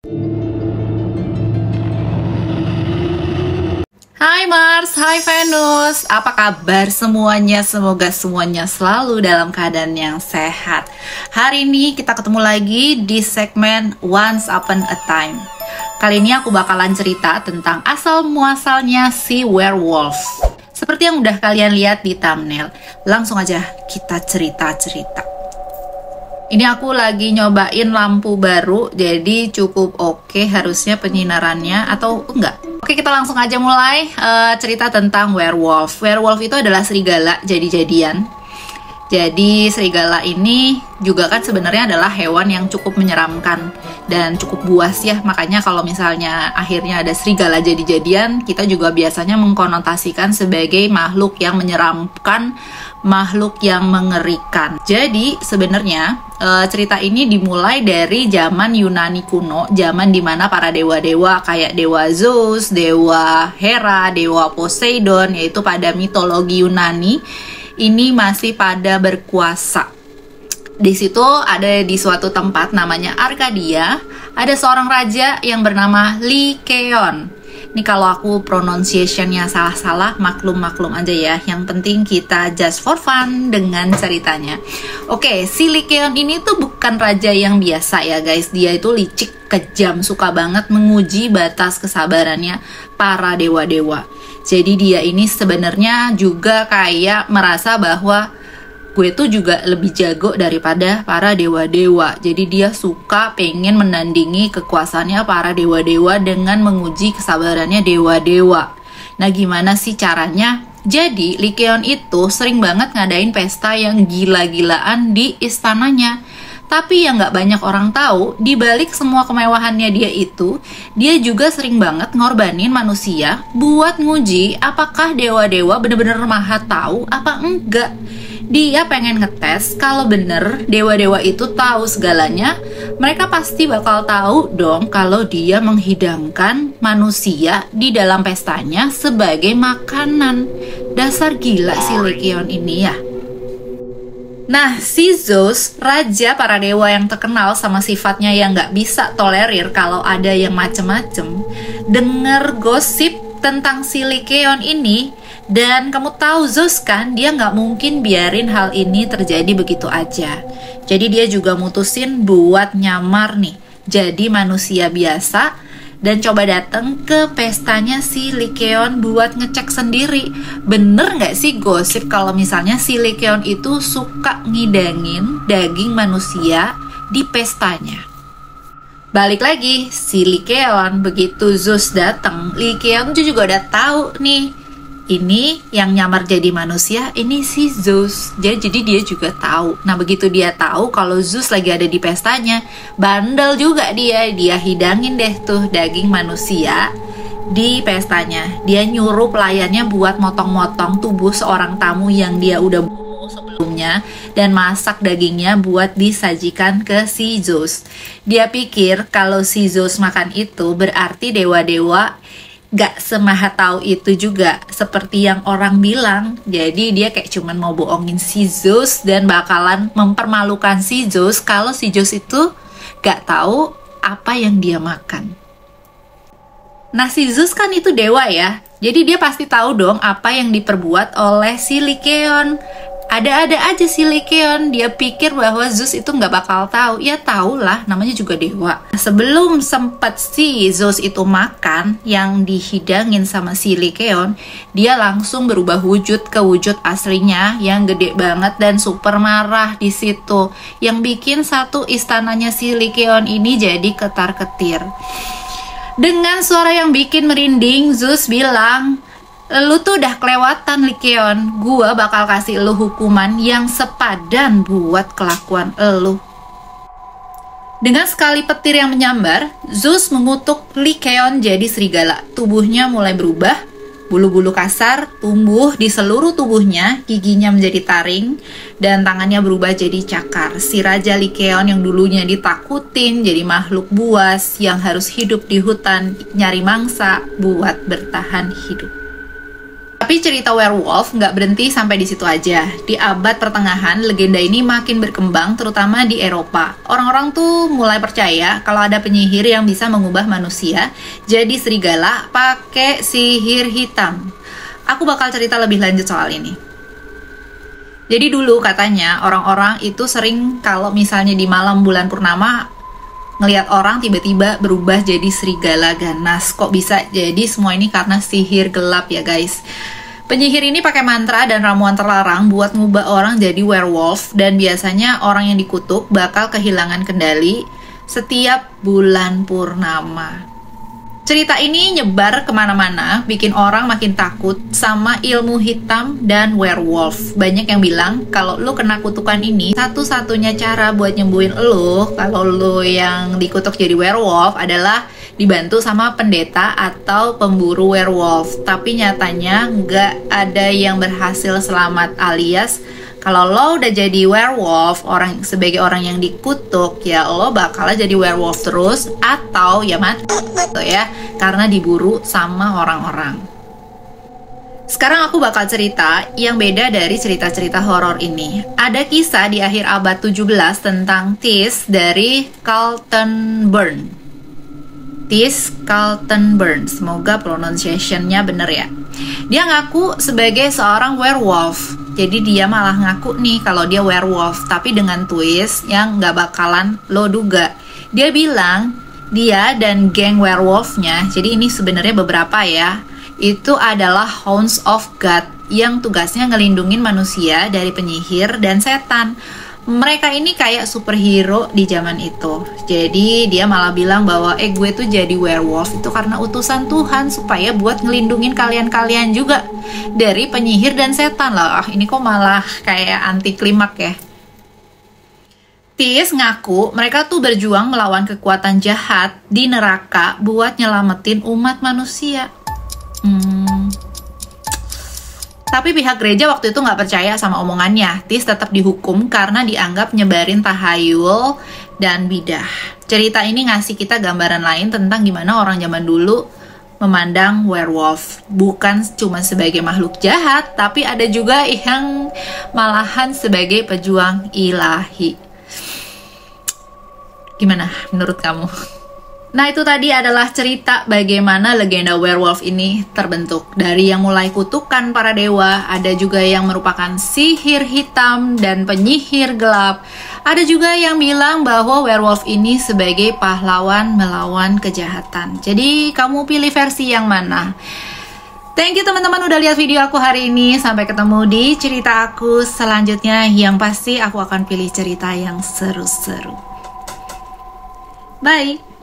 Hai Mars, hai Venus, apa kabar semuanya? Semoga semuanya selalu dalam keadaan yang sehat. Hari ini kita ketemu lagi di segmen Once Upon a Time. Kali ini aku bakalan cerita tentang asal muasalnya si werewolf. Seperti yang udah kalian lihat di thumbnail, langsung aja kita cerita-cerita. Ini aku lagi nyobain lampu baru, jadi cukup oke harusnya penyinarannya, atau enggak. Oke, kita langsung aja mulai cerita tentang werewolf. Werewolf itu adalah serigala jadi-jadian. Jadi serigala ini juga kan sebenarnya adalah hewan yang cukup menyeramkan dan cukup buas ya. Makanya kalau misalnya akhirnya ada serigala jadi-jadian, kita juga biasanya mengkonotasikan sebagai makhluk yang menyeramkan, makhluk yang mengerikan. Jadi sebenarnya cerita ini dimulai dari zaman Yunani kuno, zaman dimana para dewa-dewa kayak dewa Zeus, dewa Hera, dewa Poseidon, yaitu pada mitologi Yunani ini masih pada berkuasa. Di situ ada di suatu tempat namanya Arcadia, ada seorang raja yang bernama Lycaon. Ini kalau aku pronunciation-nya salah-salah, maklum-maklum aja ya. Yang penting kita just for fun dengan ceritanya. Oke, si Lycaon ini tuh bukan raja yang biasa ya guys. Dia itu licik, kejam, suka banget menguji batas kesabarannya para dewa-dewa. Jadi dia ini sebenarnya juga kayak merasa bahwa gue tuh juga lebih jago daripada para dewa-dewa. Jadi dia suka pengen menandingi kekuasaannya para dewa-dewa dengan menguji kesabarannya dewa-dewa. Nah gimana sih caranya? Jadi Lycaon itu sering banget ngadain pesta yang gila-gilaan di istananya. Tapi yang nggak banyak orang tahu, di balik semua kemewahannya dia juga sering banget ngorbanin manusia buat nguji apakah dewa-dewa bener-bener maha tahu apa enggak. Dia pengen ngetes kalau bener dewa-dewa itu tahu segalanya, mereka pasti bakal tahu dong kalau dia menghidangkan manusia di dalam pestanya sebagai makanan. Dasar gila si Lycaon ini ya. Nah, si Zeus, raja para dewa yang terkenal sama sifatnya yang nggak bisa tolerir kalau ada yang macem-macem, denger gosip tentang si Lycaon ini, dan kamu tahu Zeus kan, dia nggak mungkin biarin hal ini terjadi begitu aja. Jadi dia juga mutusin buat nyamar nih, jadi manusia biasa, dan coba datang ke pestanya si Lycaon buat ngecek sendiri. Bener nggak sih gosip kalau misalnya si Lycaon itu suka ngidangin daging manusia di pestanya? Balik lagi, si Lycaon begitu Zeus datang, Lycaon juga udah tahu nih, ini yang nyamar jadi manusia, ini si Zeus. Jadi dia juga tahu. Nah begitu dia tahu kalau Zeus lagi ada di pestanya, bandel juga dia hidangin deh tuh daging manusia di pestanya. Dia nyuruh pelayannya buat motong-motong tubuh seorang tamu yang dia udah bunuh sebelumnya dan masak dagingnya buat disajikan ke si Zeus. Dia pikir kalau si Zeus makan itu berarti dewa-dewa gak semaha tahu itu juga seperti yang orang bilang. Jadi dia kayak cuman mau bohongin si Zeus dan bakalan mempermalukan si Zeus kalau si Zeus itu gak tahu apa yang dia makan. Nah si Zeus kan itu dewa ya, jadi dia pasti tahu dong apa yang diperbuat oleh si Lycaon. Ada-ada aja si Lycaon, dia pikir bahwa Zeus itu nggak bakal tahu. Ya tahu lah, namanya juga dewa. Sebelum sempat si Zeus itu makan yang dihidangin sama si Lycaon, dia langsung berubah wujud ke wujud aslinya yang gede banget dan super marah di situ. Yang bikin satu istananya si Lycaon ini jadi ketar-ketir. Dengan suara yang bikin merinding, Zeus bilang, "Lu tuh udah kelewatan Lycaon, gua bakal kasih lu hukuman yang sepadan buat kelakuan lu." Dengan sekali petir yang menyambar, Zeus mengutuk Lycaon jadi serigala. Tubuhnya mulai berubah, bulu-bulu kasar tumbuh di seluruh tubuhnya, giginya menjadi taring, dan tangannya berubah jadi cakar. Si Raja Lycaon yang dulunya ditakutin jadi makhluk buas yang harus hidup di hutan nyari mangsa buat bertahan hidup. Tapi cerita werewolf nggak berhenti sampai di situ aja. Di abad pertengahan, legenda ini makin berkembang, terutama di Eropa. Orang-orang tuh mulai percaya kalau ada penyihir yang bisa mengubah manusia jadi serigala pakai sihir hitam. Aku bakal cerita lebih lanjut soal ini. Jadi dulu katanya orang-orang itu sering kalau misalnya di malam bulan purnama ngelihat orang tiba-tiba berubah jadi serigala ganas. Kok bisa? Jadi semua ini karena sihir gelap ya guys. Penyihir ini pakai mantra dan ramuan terlarang buat ngubah orang jadi werewolf, dan biasanya orang yang dikutuk bakal kehilangan kendali setiap bulan purnama. Cerita ini nyebar kemana-mana, bikin orang makin takut sama ilmu hitam dan werewolf. Banyak yang bilang kalau lo kena kutukan ini, satu-satunya cara buat nyembuhin lo kalau lo yang dikutuk jadi werewolf adalah dibantu sama pendeta atau pemburu werewolf. Tapi nyatanya nggak ada yang berhasil selamat, alias kalau lo udah jadi werewolf, sebagai orang yang dikutuk, ya lo bakal jadi werewolf terus atau ya mati gitu ya, karena diburu sama orang-orang. Sekarang aku bakal cerita yang beda dari cerita-cerita horor ini. Ada kisah di akhir abad 17 tentang Thys dari Carlton Burn. Thys Carlton Burn, semoga pronunciation-nya bener ya. Dia ngaku sebagai seorang werewolf. Jadi dia malah ngaku nih kalau dia werewolf, tapi dengan twist yang nggak bakalan lo duga. Dia bilang dia dan geng werewolfnya, jadi ini sebenarnya beberapa ya, itu adalah Hounds of God yang tugasnya ngelindungin manusia dari penyihir dan setan. Mereka ini kayak superhero di zaman itu. Jadi dia malah bilang bahwa gue tuh jadi werewolf itu karena utusan Tuhan supaya buat ngelindungin kalian-kalian juga dari penyihir dan setan lah. Ini kok malah kayak anti klimak ya. Thys ngaku mereka tuh berjuang melawan kekuatan jahat di neraka buat nyelamatin umat manusia. Tapi pihak gereja waktu itu nggak percaya sama omongannya. Thys tetap dihukum karena dianggap nyebarin tahayul dan bidah. Cerita ini ngasih kita gambaran lain tentang gimana orang zaman dulu memandang werewolf. Bukan cuma sebagai makhluk jahat, tapi ada juga yang malahan sebagai pejuang ilahi. Gimana menurut kamu? Nah, itu tadi adalah cerita bagaimana legenda werewolf ini terbentuk. Dari yang mulai kutukan para dewa, ada juga yang merupakan sihir hitam dan penyihir gelap. Ada juga yang bilang bahwa werewolf ini sebagai pahlawan melawan kejahatan. Jadi, kamu pilih versi yang mana? Thank you teman-teman udah lihat video aku hari ini. Sampai ketemu di cerita aku selanjutnya. Yang pasti aku akan pilih cerita yang seru-seru. Bye!